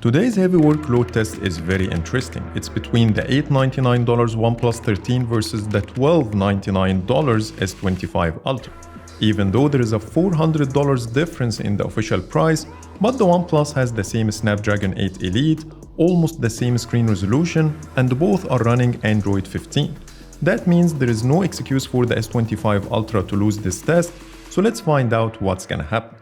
Today's heavy workload test is very interesting. It's between the $899 OnePlus 13 versus the $1299 S25 Ultra. Even though there is a $400 difference in the official price, but the OnePlus has the same Snapdragon 8 Elite, almost the same screen resolution, and both are running Android 15. That means there is no excuse for the S25 Ultra to lose this test, so let's find out what's gonna happen.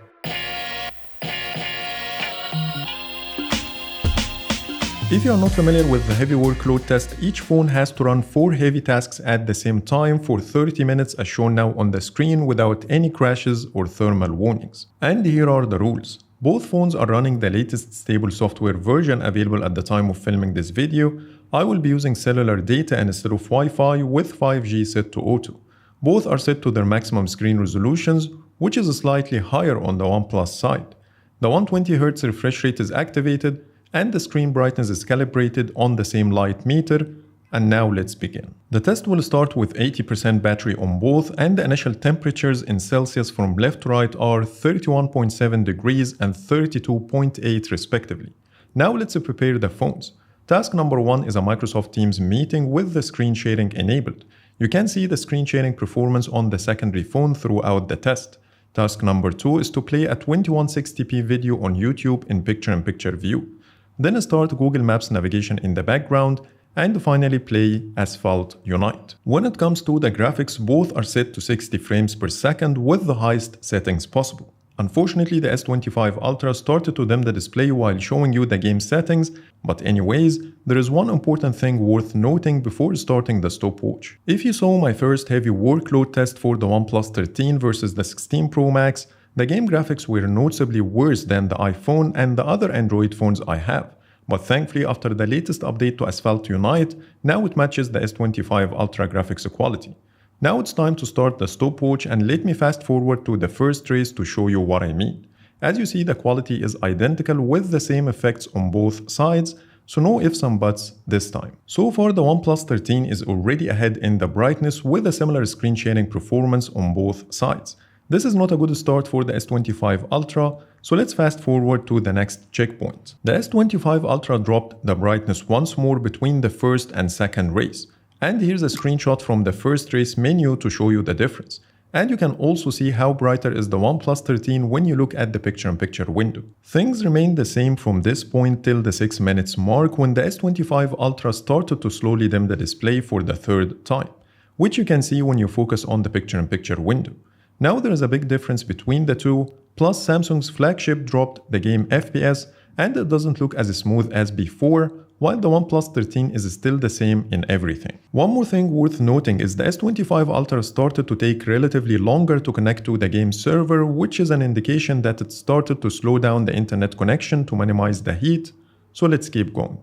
If you are not familiar with the heavy workload test, each phone has to run 4 heavy tasks at the same time for 30 minutes as shown now on the screen without any crashes or thermal warnings. And here are the rules. Both phones are running the latest stable software version available at the time of filming this video. I will be using cellular data instead of Wi-Fi with 5G set to auto. Both are set to their maximum screen resolutions, which is slightly higher on the OnePlus side. The 120Hz refresh rate is activated, and the screen brightness is calibrated on the same light meter. And now let's begin. The test will start with 80% battery on both, and the initial temperatures in Celsius from left to right are 31.7 degrees and 32.8 respectively. Now let's prepare the phones. Task number 1 is a Microsoft Teams meeting with the screen sharing enabled. You can see the screen sharing performance on the secondary phone throughout the test. Task number 2 is to play a 2160p video on YouTube in picture-in-picture view. Then start Google Maps navigation in the background, and finally play Asphalt Unite. When it comes to the graphics, both are set to 60 frames per second with the highest settings possible. Unfortunately, the S25 Ultra started to dim the display while showing you the game settings, but anyways, there is one important thing worth noting before starting the stopwatch. If you saw my first heavy workload test for the OnePlus 13 versus the 16 Pro Max, the game graphics were noticeably worse than the iPhone and the other Android phones I have. But thankfully, after the latest update to Asphalt Unite, now it matches the S25 Ultra graphics quality. Now it's time to start the stopwatch, and let me fast forward to the first race to show you what I mean. As you see, the quality is identical with the same effects on both sides, so no ifs and buts this time. So far, the OnePlus 13 is already ahead in the brightness with a similar screen sharing performance on both sides. This is not a good start for the S25 Ultra, so let's fast forward to the next checkpoint. The S25 Ultra dropped the brightness once more between the first and second race. And here's a screenshot from the first race menu to show you the difference. And you can also see how brighter is the OnePlus 13 when you look at the picture-in-picture window. Things remain the same from this point till the 6 minutes mark when the S25 Ultra started to slowly dim the display for the third time, which you can see when you focus on the picture-in-picture window. Now there is a big difference between the two, plus Samsung's flagship dropped the game FPS and it doesn't look as smooth as before, while the OnePlus 13 is still the same in everything. One more thing worth noting is the S25 Ultra started to take relatively longer to connect to the game server, which is an indication that it started to slow down the internet connection to minimize the heat, so let's keep going.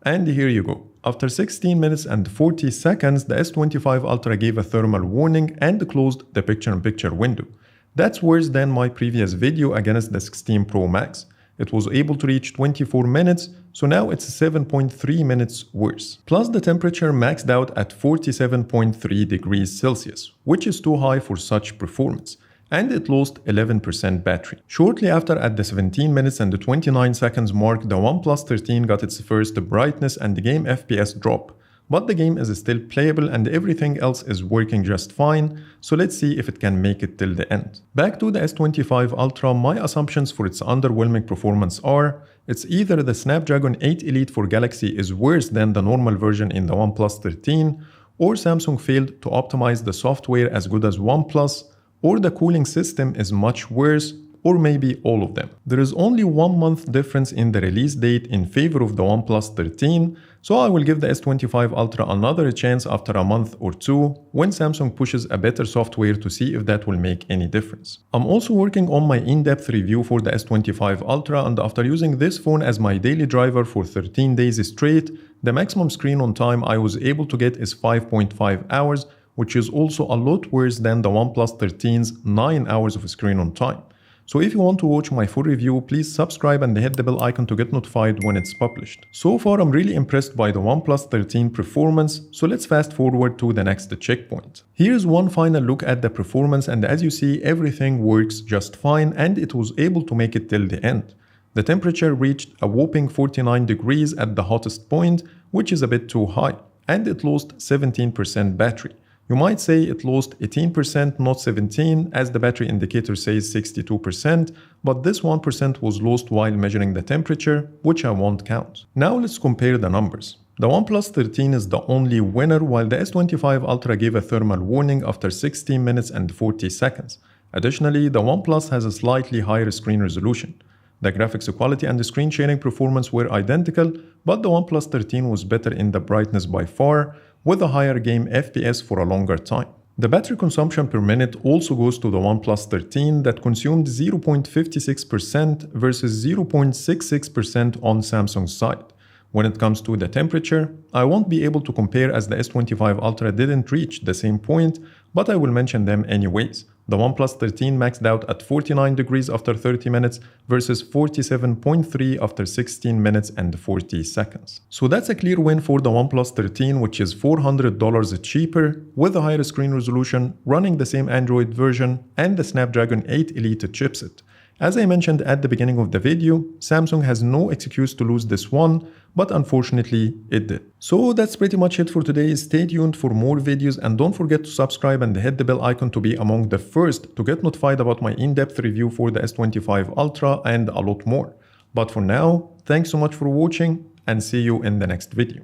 And here you go. After 16 minutes and 40 seconds, the S25 Ultra gave a thermal warning and closed the picture-in-picture window. That's worse than my previous video against the 16 Pro Max. It was able to reach 24 minutes, so now it's 7.3 minutes worse. Plus the temperature maxed out at 47.3 degrees Celsius, which is too high for such performance. And it lost 11% battery. Shortly after, at the 17 minutes and the 29 seconds mark, the OnePlus 13 got its first brightness and the game FPS drop. But the game is still playable and everything else is working just fine, so let's see if it can make it till the end. Back to the S25 Ultra, my assumptions for its underwhelming performance are: it's either the Snapdragon 8 Elite for Galaxy is worse than the normal version in the OnePlus 13, or Samsung failed to optimize the software as good as OnePlus, or the cooling system is much worse, or maybe all of them. There is only 1 month difference in the release date in favor of the OnePlus 13, so I will give the S25 Ultra another chance after a month or two when Samsung pushes a better software to see if that will make any difference. I'm also working on my in-depth review for the S25 Ultra, and after using this phone as my daily driver for 13 days straight, the maximum screen on time I was able to get is 5.5 hours, which is also a lot worse than the OnePlus 13's 9 hours of screen on time. So if you want to watch my full review, please subscribe and hit the bell icon to get notified when it's published. So far, I'm really impressed by the OnePlus 13 performance, so let's fast forward to the next checkpoint. Here's one final look at the performance, and as you see, everything works just fine and it was able to make it till the end. The temperature reached a whopping 49 degrees at the hottest point, which is a bit too high, and it lost 17% battery. You might say it lost 18%, not 17%, as the battery indicator says 62%, but this 1% was lost while measuring the temperature, which I won't count. Now let's compare the numbers. The OnePlus 13 is the only winner, while the S25 Ultra gave a thermal warning after 16 minutes and 40 seconds. Additionally, the OnePlus has a slightly higher screen resolution. The graphics quality and the screen sharing performance were identical, but the OnePlus 13 was better in the brightness by far, with a higher game FPS for a longer time. The battery consumption per minute also goes to the OnePlus 13 that consumed 0.56% versus 0.66% on Samsung's side. When it comes to the temperature, I won't be able to compare as the S25 Ultra didn't reach the same point, but I will mention them anyways. The OnePlus 13 maxed out at 49 degrees after 30 minutes versus 47.3 after 16 minutes and 40 seconds. So that's a clear win for the OnePlus 13, which is $400 cheaper, with a higher screen resolution, running the same Android version, and the Snapdragon 8 Elite chipset. As I mentioned at the beginning of the video, Samsung has no excuse to lose this one, but unfortunately it did. So that's pretty much it for today. Stay tuned for more videos and don't forget to subscribe and hit the bell icon to be among the first to get notified about my in-depth review for the S25 Ultra and a lot more. But for now, thanks so much for watching and see you in the next video.